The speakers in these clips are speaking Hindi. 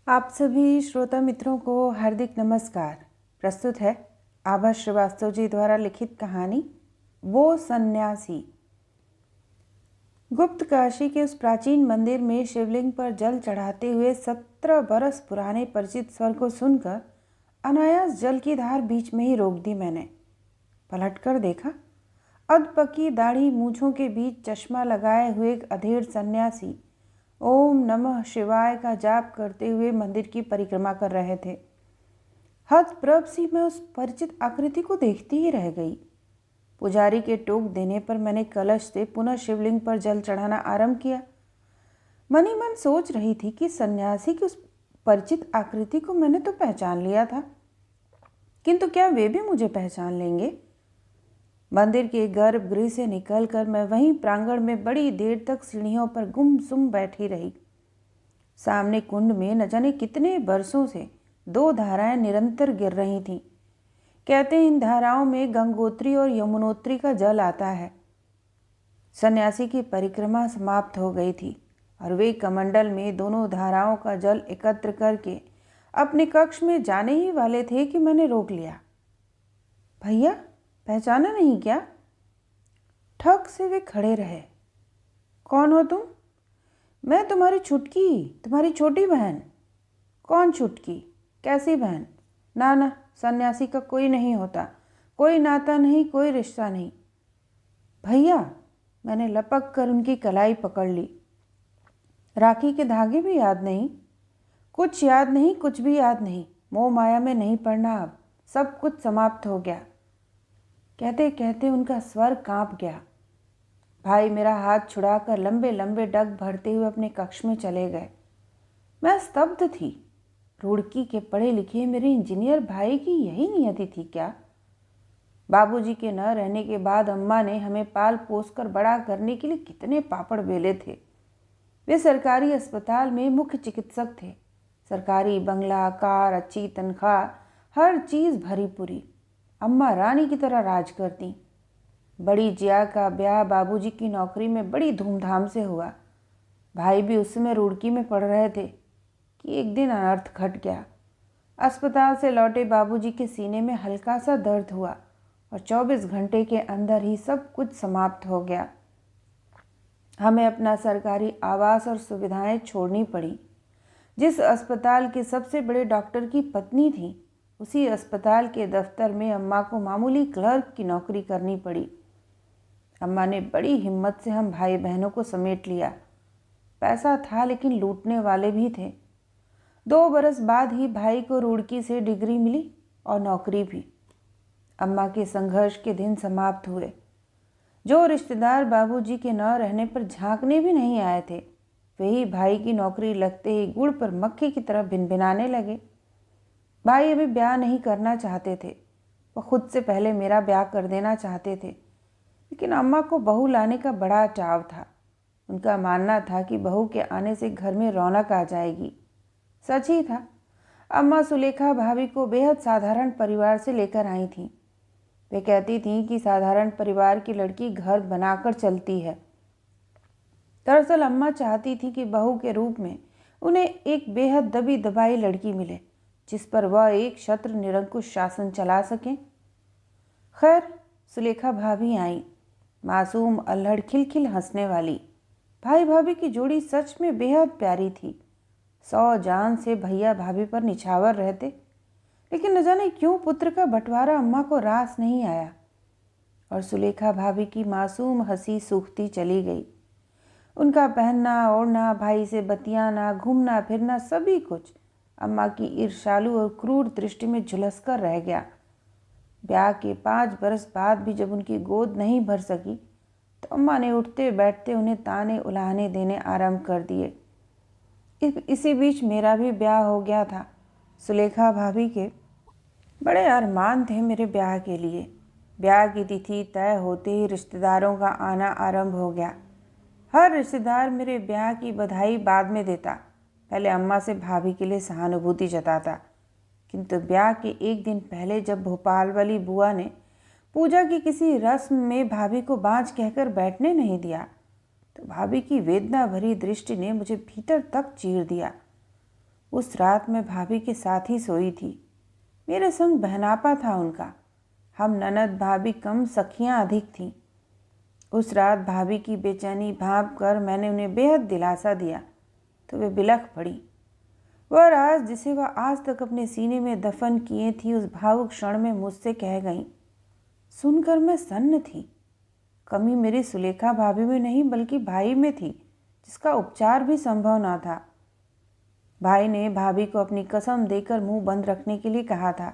आप सभी श्रोता मित्रों को हार्दिक नमस्कार। प्रस्तुत है आभा श्रीवास्तव जी द्वारा लिखित कहानी वो सन्यासी। गुप्त काशी के उस प्राचीन मंदिर में शिवलिंग पर जल चढ़ाते हुए 17 बरस पुराने परिचित स्वर को सुनकर अनायास जल की धार बीच में ही रोक दी मैंने। पलटकर देखा, अधपकी दाढ़ी मूंछों के बीच चश्मा लगाए हुए एक अधेड़ सन्यासी ओम नमः शिवाय का जाप करते हुए मंदिर की परिक्रमा कर रहे थे। हतप्रभ सी मैं उस परिचित आकृति को देखती ही रह गई। पुजारी के टोक देने पर मैंने कलश से पुनः शिवलिंग पर जल चढ़ाना आरंभ किया। मन ही मन सोच रही थी कि सन्यासी की उस परिचित आकृति को मैंने तो पहचान लिया था, किंतु क्या वे भी मुझे पहचान लेंगे? मंदिर के गर्भगृह से निकलकर मैं वहीं प्रांगण में बड़ी देर तक सीढ़ियों पर गुमसुम बैठी रही। सामने कुंड में न जाने कितने बरसों से 2 धाराएं निरंतर गिर रही थीं। कहते हैं इन धाराओं में गंगोत्री और यमुनोत्री का जल आता है। सन्यासी की परिक्रमा समाप्त हो गई थी और वे कमंडल में दोनों धाराओं का जल एकत्र करके अपने कक्ष में जाने ही वाले थे कि मैंने रोक लिया। भैया, पहचाना नहीं क्या? ठक से वे खड़े रहे। कौन हो तुम? मैं तुम्हारी छुटकी, तुम्हारी छोटी बहन। कौन छुटकी? कैसी बहन? ना ना, सन्यासी का कोई नहीं होता, कोई नाता नहीं, कोई रिश्ता नहीं। भैया, मैंने लपक कर उनकी कलाई पकड़ ली। राखी के धागे भी याद नहीं? कुछ याद नहीं, कुछ भी याद नहीं। मोह माया में नहीं पड़ना अब, सब कुछ समाप्त हो गया। कहते कहते उनका स्वर कांप गया। भाई मेरा हाथ छुड़ाकर लंबे लंबे डग भरते हुए अपने कक्ष में चले गए। मैं स्तब्ध थी। रुड़की के पढ़े लिखे मेरे इंजीनियर भाई की यही नियति थी क्या? बाबूजी के न रहने के बाद अम्मा ने हमें पाल पोस कर बड़ा करने के लिए कितने पापड़ बेले थे। वे सरकारी अस्पताल में मुख्य चिकित्सक थे। सरकारी बंगला, कार, अच्छी तनख्वाह, हर चीज़ भरी पूरी। अम्मा रानी की तरह राज करती। बड़ी जिया का ब्याह बाबूजी की नौकरी में बड़ी धूमधाम से हुआ। भाई भी उस समय रुड़की में पढ़ रहे थे कि एक दिन अनर्थ घट गया। अस्पताल से लौटे बाबूजी के सीने में हल्का सा दर्द हुआ और 24 घंटे के अंदर ही सब कुछ समाप्त हो गया। हमें अपना सरकारी आवास और सुविधाएं छोड़नी पड़ी। जिस अस्पताल के सबसे बड़े डॉक्टर की पत्नी थी, उसी अस्पताल के दफ्तर में अम्मा को मामूली क्लर्क की नौकरी करनी पड़ी। अम्मा ने बड़ी हिम्मत से हम भाई बहनों को समेट लिया। पैसा था लेकिन लूटने वाले भी थे। 2 बरस बाद ही भाई को रुड़की से डिग्री मिली और नौकरी भी। अम्मा के संघर्ष के दिन समाप्त हुए। जो रिश्तेदार बाबूजी के न रहने पर झांकने भी नहीं आए थे, वही भाई की नौकरी लगते ही गुड़ पर मक्खी की तरह भिनभिनाने लगे। भाई अभी ब्याह नहीं करना चाहते थे। वह खुद से पहले मेरा ब्याह कर देना चाहते थे, लेकिन अम्मा को बहू लाने का बड़ा चाव था। उनका मानना था कि बहू के आने से घर में रौनक आ जाएगी। सच ही था। अम्मा सुलेखा भाभी को बेहद साधारण परिवार से लेकर आई थीं। वे कहती थीं कि साधारण परिवार की लड़की घर बनाकर चलती है। दरअसल अम्मा चाहती थी कि बहू के रूप में उन्हें एक बेहद दबी दबाई लड़की मिले, जिस पर वह एक शत्र निरंकुश शासन चला सकें। खैर, सुलेखा भाभी आई, मासूम, अल्हड़, खिलखिल हंसने वाली। भाई भाभी की जोड़ी सच में बेहद प्यारी थी। 100 जान से भैया भाभी पर निछावर रहते, लेकिन न जाने क्यों पुत्र का बंटवारा अम्मा को रास नहीं आया और सुलेखा भाभी की मासूम हंसी सूखती चली गई। उनका पहनना ओढ़ना, भाई से बतियाना, घूमना फिरना, सभी कुछ अम्मा की ईर्ष्यालु और क्रूर दृष्टि में झुलस कर रह गया। ब्याह के 5 बरस बाद भी जब उनकी गोद नहीं भर सकी, तो अम्मा ने उठते बैठते उन्हें ताने उलाहने देने आरंभ कर दिए। इसी बीच मेरा भी ब्याह हो गया था। सुलेखा भाभी के बड़े अरमान थे मेरे ब्याह के लिए। ब्याह की तिथि तय होते ही रिश्तेदारों का आना आरंभ हो गया। हर रिश्तेदार मेरे ब्याह की बधाई बाद में देता, पहले अम्मा से भाभी के लिए सहानुभूति जताता। किंतु ब्याह के एक दिन पहले जब भोपाल वाली बुआ ने पूजा की किसी रस्म में भाभी को बाँझ कहकर बैठने नहीं दिया, तो भाभी की वेदना भरी दृष्टि ने मुझे भीतर तक चीर दिया। उस रात मैं भाभी के साथ ही सोई थी। मेरे संग बहनापा था उनका। हम ननद भाभी कम सखियां अधिक थीं। उस रात भाभी की बेचैनी भांप कर मैंने उन्हें बेहद दिलासा दिया तो वे बिलख पड़ी। वह राज जिसे वह आज तक अपने सीने में दफन किए थी उस भावुक क्षण में मुझसे कह गईं। सुनकर मैं सन्न थी। कमी मेरी सुलेखा भाभी में नहीं बल्कि भाई में थी, जिसका उपचार भी संभव न था। भाई ने भाभी को अपनी कसम देकर मुंह बंद रखने के लिए कहा था।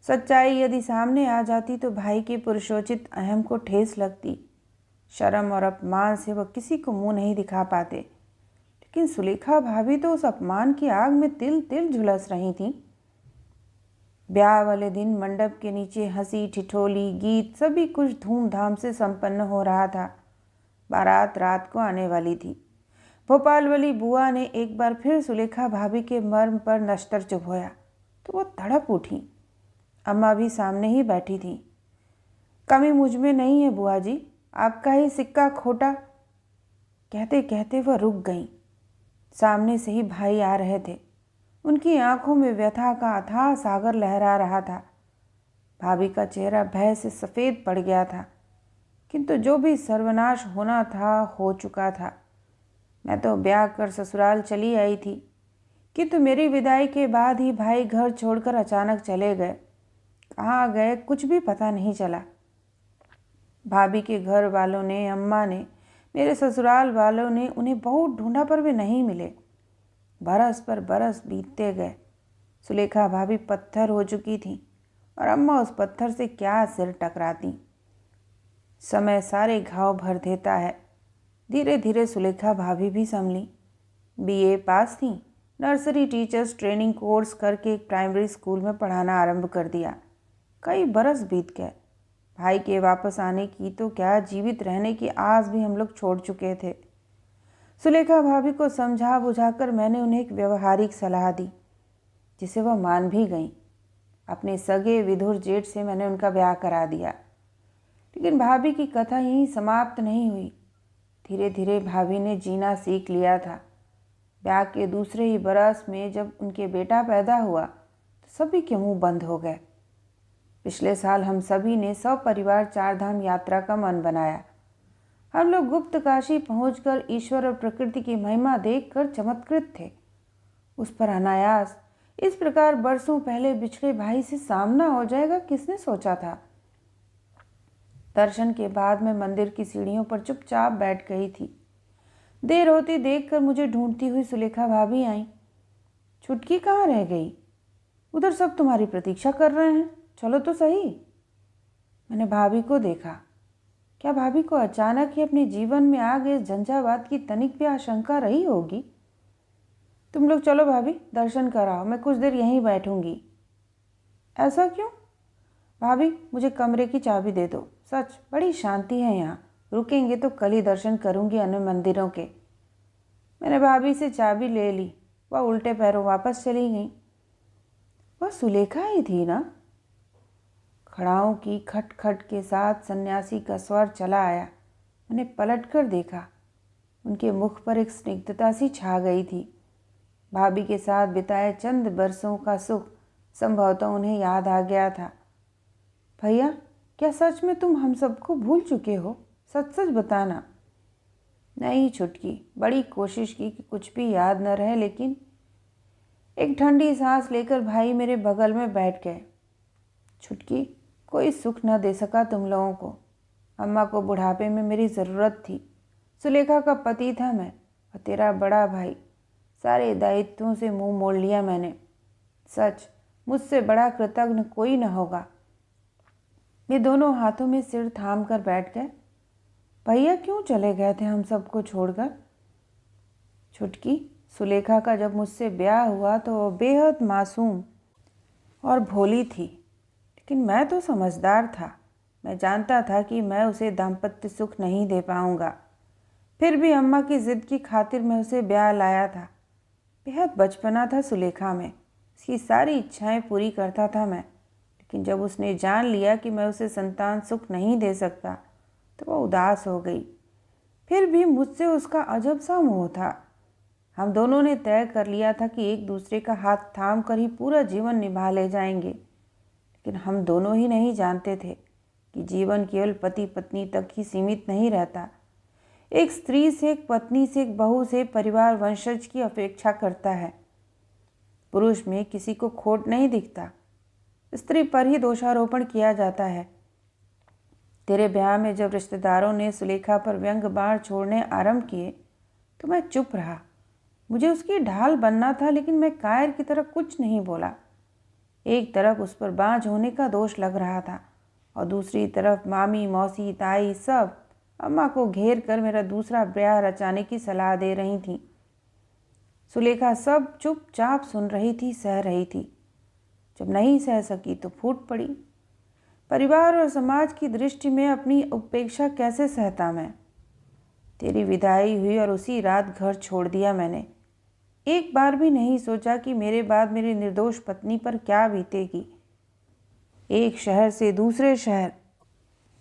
सच्चाई यदि सामने आ जाती तो भाई के पुरुषोचित अहम को ठेस लगती। शर्म और अपमान से वह किसी को मुंह नहीं दिखा पाते, लेकिन सुलेखा भाभी तो उस अपमान की आग में तिल तिल झुलस रही थीं। ब्याह वाले दिन मंडप के नीचे हंसी ठिठोली गीत सभी कुछ धूमधाम से संपन्न हो रहा था। बारात रात को आने वाली थी। भोपाल वाली बुआ ने एक बार फिर सुलेखा भाभी के मर्म पर नश्तर चुभोया तो वो तड़प उठी। अम्मा भी सामने ही बैठी थी। कमी मुझ में नहीं है बुआ जी, आपका ही सिक्का खोटा। कहते कहते वह रुक गईं। सामने से ही भाई आ रहे थे। उनकी आंखों में व्यथा का अथाह सागर लहरा रहा था। भाभी का चेहरा भय से सफ़ेद पड़ गया था, किंतु जो भी सर्वनाश होना था हो चुका था। मैं तो ब्याह कर ससुराल चली आई थी, किंतु मेरी विदाई के बाद ही भाई घर छोड़कर अचानक चले गए। कहाँ गए कुछ भी पता नहीं चला। भाभी के घर वालों ने, अम्मा ने, मेरे ससुराल वालों ने उन्हें बहुत ढूंढा पर वे नहीं मिले। बरस पर बरस बीतते गए। सुलेखा भाभी पत्थर हो चुकी थी और अम्मा उस पत्थर से क्या सिर टकराती। समय सारे घाव भर देता है। धीरे धीरे सुलेखा भाभी भी संभली। बीए पास थी। नर्सरी टीचर्स ट्रेनिंग कोर्स करके एक प्राइमरी स्कूल में पढ़ाना आरंभ कर दिया। कई बरस बीत गए। भाई के वापस आने की तो क्या, जीवित रहने की आस भी हम लोग छोड़ चुके थे। सुलेखा भाभी को समझा बुझाकर मैंने उन्हें एक व्यवहारिक सलाह दी, जिसे वह मान भी गईं। अपने सगे विधुर जेठ से मैंने उनका ब्याह करा दिया। लेकिन भाभी की कथा यहीं समाप्त नहीं हुई। धीरे धीरे भाभी ने जीना सीख लिया था। ब्याह के दूसरे ही बरस में जब उनके बेटा पैदा हुआ तो सभी के मुंह बंद हो गए। पिछले साल हम सभी ने सपरिवार 4 धाम यात्रा का मन बनाया। हम लोग गुप्त काशी पहुंचकर ईश्वर और प्रकृति की महिमा देखकर चमत्कृत थे। उस पर अनायास इस प्रकार बरसों पहले बिछड़े भाई से सामना हो जाएगा, किसने सोचा था। दर्शन के बाद मैं मंदिर की सीढ़ियों पर चुपचाप बैठ गई थी। देर होती देखकर मुझे ढूंढती हुई सुलेखा भाभी आई। छुटकी कहाँ रह गई? उधर सब तुम्हारी प्रतीक्षा कर रहे हैं, चलो तो सही। मैंने भाभी को देखा। क्या भाभी को अचानक ही अपने जीवन में आ गए झंझावात की तनिक भी आशंका रही होगी? तुम लोग चलो भाभी, दर्शन कराओ, मैं कुछ देर यहीं बैठूंगी। ऐसा क्यों? भाभी मुझे कमरे की चाबी दे दो। सच बड़ी शांति है यहाँ, रुकेंगे तो कल ही दर्शन करूंगी अन्य मंदिरों के। मैंने भाभी से चाबी ले ली। वह उल्टे पैरों वापस चली गई। वह सुलेखा ही थी ना? खड़ाओं की खटखट के साथ सन्यासी का स्वर चला आया। मैंने पलटकर देखा। उनके मुख पर एक स्निग्धता सी छा गई थी। भाभी के साथ बिताए चंद बरसों का सुख संभवतः उन्हें याद आ गया था। भैया, क्या सच में तुम हम सबको भूल चुके हो? सच सच बताना। नहीं छुटकी, बड़ी कोशिश की कि कुछ भी याद न रहे, लेकिन एक ठंडी सांस लेकर भाई मेरे बगल में बैठ गए। छुटकी, कोई सुख न दे सका तुम लोगों को। अम्मा को बुढ़ापे में मेरी ज़रूरत थी। सुलेखा का पति था मैं और तेरा बड़ा भाई। सारे दायित्वों से मुंह मोड़ लिया मैंने। सच, मुझसे बड़ा कृतज्ञ कोई न होगा। वे दोनों हाथों में सिर थाम कर बैठ गए। भैया क्यों चले गए थे हम सबको छोड़कर? छुटकी, सुलेखा का जब मुझसे ब्याह हुआ तो वो बेहद मासूम और भोली थी, लेकिन मैं तो समझदार था। मैं जानता था कि मैं उसे दाम्पत्य सुख नहीं दे पाऊंगा। फिर भी अम्मा की ज़िद की खातिर मैं उसे ब्याह लाया था। बेहद बचपना था सुलेखा में, उसकी सारी इच्छाएं पूरी करता था मैं। लेकिन जब उसने जान लिया कि मैं उसे संतान सुख नहीं दे सकता तो वह उदास हो गई। फिर भी मुझसे उसका अजब सा मोह था। हम दोनों ने तय कर लिया था कि एक दूसरे का हाथ थाम कर ही पूरा जीवन निभा ले जाएंगे, लेकिन हम दोनों ही नहीं जानते थे कि जीवन केवल पति पत्नी तक ही सीमित नहीं रहता। एक स्त्री से, एक पत्नी से, एक बहू से परिवार वंशज की अपेक्षा करता है। पुरुष में किसी को खोट नहीं दिखता, स्त्री पर ही दोषारोपण किया जाता है। तेरे ब्याह में जब रिश्तेदारों ने सुलेखा पर व्यंग बाण छोड़ने आरंभ किए तो मैं चुप रहा। मुझे उसकी ढाल बनना था, लेकिन मैं कायर की तरह कुछ नहीं बोला। एक तरफ उस पर बांझ होने का दोष लग रहा था और दूसरी तरफ मामी, मौसी, ताई सब अम्मा को घेर कर मेरा दूसरा ब्याह रचाने की सलाह दे रही थीं। सुलेखा सब चुपचाप सुन रही थी, सह रही थी। जब नहीं सह सकी तो फूट पड़ी। परिवार और समाज की दृष्टि में अपनी उपेक्षा कैसे सहता मैं। तेरी विदाई हुई और उसी रात घर छोड़ दिया मैंने। एक बार भी नहीं सोचा कि मेरे बाद मेरी निर्दोष पत्नी पर क्या बीतेगी। एक शहर से दूसरे शहर,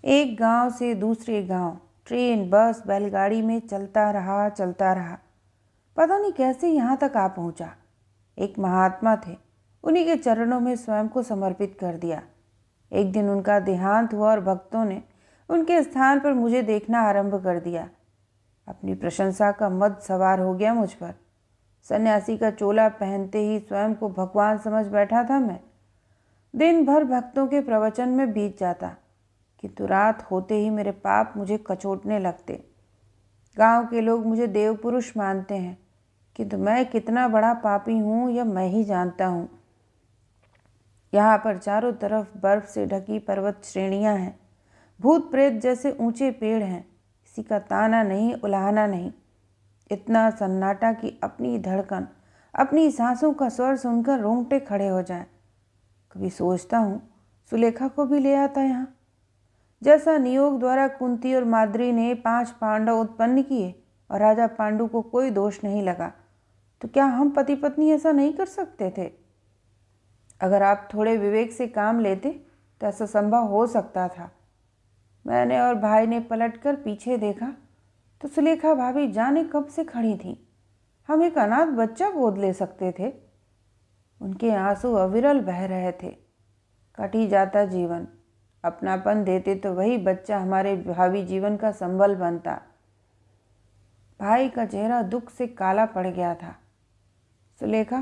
एक गांव से दूसरे गांव, ट्रेन, बस, बैलगाड़ी में चलता रहा। पता नहीं कैसे यहाँ तक आ पहुँचा। एक महात्मा थे, उन्हीं के चरणों में स्वयं को समर्पित कर दिया। एक दिन उनका देहांत हुआ और भक्तों ने उनके स्थान पर मुझे देखना आरंभ कर दिया। अपनी प्रशंसा का मद सवार हो गया मुझ पर। सन्यासी का चोला पहनते ही स्वयं को भगवान समझ बैठा था मैं। दिन भर भक्तों के प्रवचन में बीत जाता, किंतु रात होते ही मेरे पाप मुझे कचोटने लगते। गांव के लोग मुझे देव पुरुष मानते हैं, किंतु मैं कितना बड़ा पापी हूँ यह मैं ही जानता हूँ। यहाँ पर चारों तरफ बर्फ से ढकी पर्वत श्रेणियाँ हैं, भूत प्रेत जैसे ऊंचे पेड़ हैं, किसी का ताना नहीं, उलाहना नहीं। इतना सन्नाटा कि अपनी धड़कन, अपनी सांसों का स्वर सुनकर रोंगटे खड़े हो जाएं। कभी सोचता हूँ सुलेखा को भी ले आता यहाँ। जैसा नियोग द्वारा कुंती और माद्री ने 5 पांडव उत्पन्न किए और राजा पांडु को कोई दोष नहीं लगा, तो क्या हम पति पत्नी ऐसा नहीं कर सकते थे? अगर आप थोड़े विवेक से काम लेते तो ऐसा संभव हो सकता था। मैंने और भाई ने पलटकर पीछे देखा तो सुलेखा भाभी जाने कब से खड़ी थी। हम एक अनाथ बच्चा गोद ले सकते थे। उनके आंसू अविरल बह रहे थे। कट ही जाता जीवन, अपनापन देते तो वही बच्चा हमारे भावी जीवन का संबल बनता। भाई का चेहरा दुख से काला पड़ गया था। सुलेखा,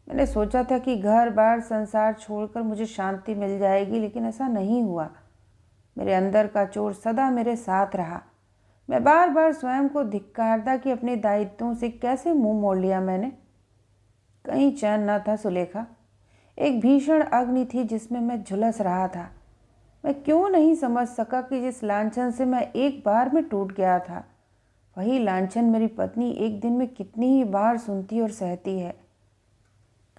मैंने सोचा था कि घर बार संसार छोड़कर मुझे शांति मिल जाएगी, लेकिन ऐसा नहीं हुआ। मेरे अंदर का चोर सदा मेरे साथ रहा। मैं बार बार स्वयं को धिक्कारता कि अपने दायित्वों से कैसे मुंह मोड़ लिया मैंने। कहीं चैन न था सुलेखा। एक भीषण अग्नि थी जिसमें मैं झुलस रहा था। मैं क्यों नहीं समझ सका कि जिस लांछन से मैं एक बार में टूट गया था, वही लांछन मेरी पत्नी एक दिन में कितनी ही बार सुनती और सहती है।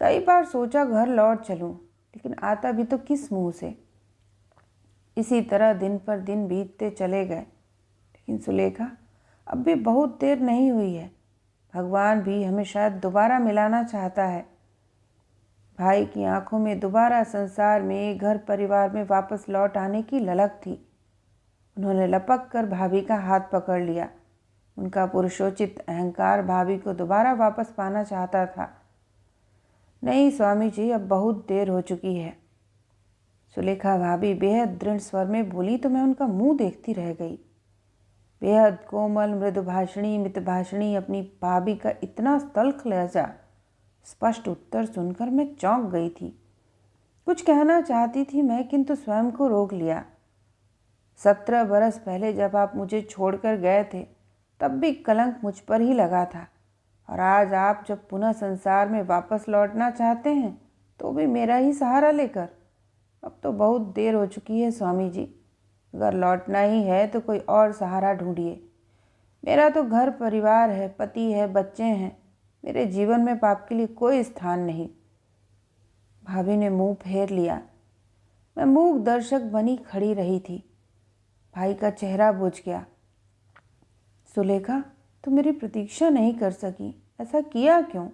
कई बार सोचा घर लौट चलूं, लेकिन आता भी तो किस मुंह से। इसी तरह दिन पर दिन बीतते चले गए। लेकिन सुलेखा, अब भी बहुत देर नहीं हुई है। भगवान भी हमें शायद दोबारा मिलाना चाहता है। भाई की आंखों में दोबारा संसार में, घर परिवार में वापस लौट आने की ललक थी। उन्होंने लपक कर भाभी का हाथ पकड़ लिया। उनका पुरुषोचित अहंकार भाभी को दोबारा वापस पाना चाहता था। नहीं स्वामी जी, अब बहुत देर हो चुकी है। सुलेखा भाभी बेहद दृढ़ स्वर में बोली तो मैं उनका मुंह देखती रह गई। बेहद कोमल, मृदुभाषिणी, मितभाषिणी अपनी भाभी का इतना तल्ख लहजा, स्पष्ट उत्तर सुनकर मैं चौंक गई थी। कुछ कहना चाहती थी मैं, किंतु स्वयं को रोक लिया। 17 बरस पहले जब आप मुझे छोड़कर गए थे, तब भी कलंक मुझ पर ही लगा था, और आज आप जब पुनः संसार में वापस लौटना चाहते हैं तो भी मेरा ही सहारा लेकर। अब तो बहुत देर हो चुकी है स्वामी जी। अगर लौटना ही है तो कोई और सहारा ढूंढिए। मेरा तो घर परिवार है, पति है, बच्चे हैं। मेरे जीवन में पाप के लिए कोई स्थान नहीं। भाभी ने मुंह फेर लिया। मैं मूक दर्शक बनी खड़ी रही थी। भाई का चेहरा बुझ गया। सुलेखा, तुम मेरी प्रतीक्षा नहीं कर सकी, ऐसा किया क्यों?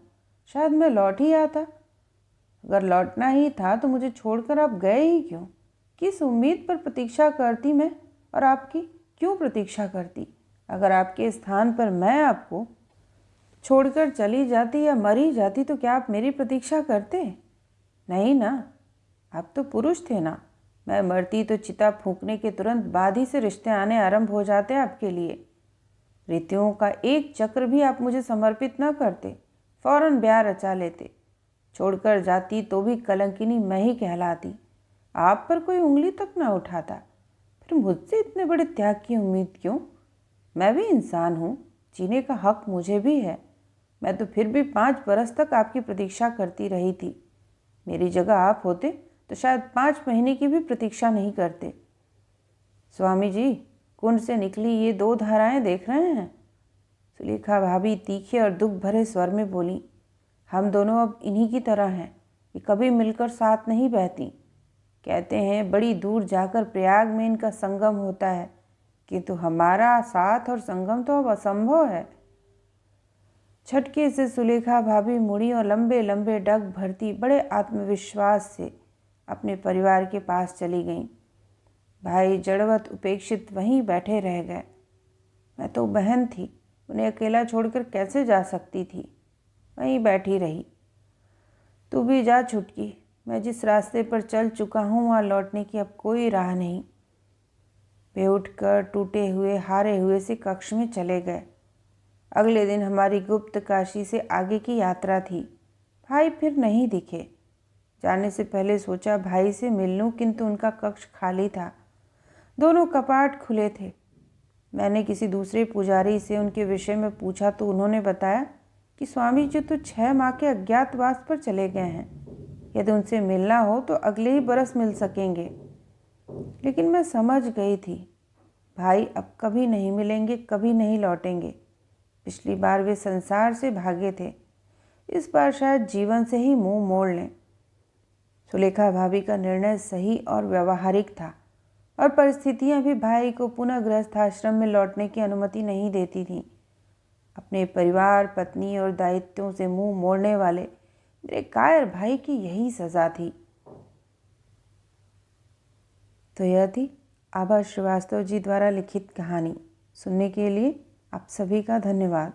शायद मैं लौट ही आता। अगर लौटना ही था तो मुझे छोड़कर आप गए ही क्यों? किस उम्मीद पर प्रतीक्षा करती मैं, और आपकी क्यों प्रतीक्षा करती? अगर आपके स्थान पर मैं आपको छोड़कर चली जाती या मरी जाती तो क्या आप मेरी प्रतीक्षा करते? नहीं ना, आप तो पुरुष थे ना। मैं मरती तो चिता फूंकने के तुरंत बाद ही से रिश्ते आने आरंभ हो जाते आपके लिए। ऋतुओं का एक चक्र भी आप मुझे समर्पित न करते, फौरन ब्याह रचा लेते। छोड़कर जाती तो भी कलंकिनी मैं ही कहलाती, आप पर कोई उंगली तक न उठाता। फिर मुझसे इतने बड़े त्याग की उम्मीद क्यों? मैं भी इंसान हूँ, जीने का हक मुझे भी है। मैं तो फिर भी 5 बरस तक आपकी प्रतीक्षा करती रही थी। मेरी जगह आप होते तो शायद 5 महीने की भी प्रतीक्षा नहीं करते। स्वामी जी, कुंड से निकली ये 2 धाराएं देख रहे हैं? सुलेखा भाभी तीखे और दुख भरे स्वर में बोली, हम दोनों अब इन्हीं की तरह हैं, ये कभी मिलकर साथ नहीं बहती। कहते हैं बड़ी दूर जाकर प्रयाग में इनका संगम होता है, किंतु हमारा साथ और संगम तो अब असंभव है। झटके से सुलेखा भाभी मुड़ी और लंबे लंबे डग भरती बड़े आत्मविश्वास से अपने परिवार के पास चली गईं। भाई जड़वत उपेक्षित वहीं बैठे रह गए। मैं तो बहन थी, उन्हें अकेला छोड़कर कैसे जा सकती थी। वहीं बैठी रही। तू भी जा छुटकी, मैं जिस रास्ते पर चल चुका हूँ वहाँ लौटने की अब कोई राह नहीं। वे उठकर टूटे हुए हारे हुए से कक्ष में चले गए। अगले दिन हमारी गुप्त काशी से आगे की यात्रा थी। भाई फिर नहीं दिखे। जाने से पहले सोचा भाई से मिल लूं, किंतु उनका कक्ष खाली था। दोनों कपाट खुले थे। मैंने किसी दूसरे पुजारी से उनके विषय में पूछा तो उन्होंने बताया कि स्वामी जी तो 6 माह के अज्ञातवास पर चले गए हैं। यदि उनसे मिलना हो तो अगले ही बरस मिल सकेंगे। लेकिन मैं समझ गई थी, भाई अब कभी नहीं मिलेंगे, कभी नहीं लौटेंगे। पिछली बार वे संसार से भागे थे, इस बार शायद जीवन से ही मुंह मोड़ लें। सुलेखा भाभी का निर्णय सही और व्यवहारिक था, और परिस्थितियां भी भाई को पुनः गृहस्थ आश्रम में लौटने की अनुमति नहीं देती थीं। अपने परिवार, पत्नी और दायित्वों से मुंह मोड़ने वाले मेरे कायर भाई की यही सज़ा थी। तो यह थी आभा श्रीवास्तव जी द्वारा लिखित कहानी। सुनने के लिए आप सभी का धन्यवाद।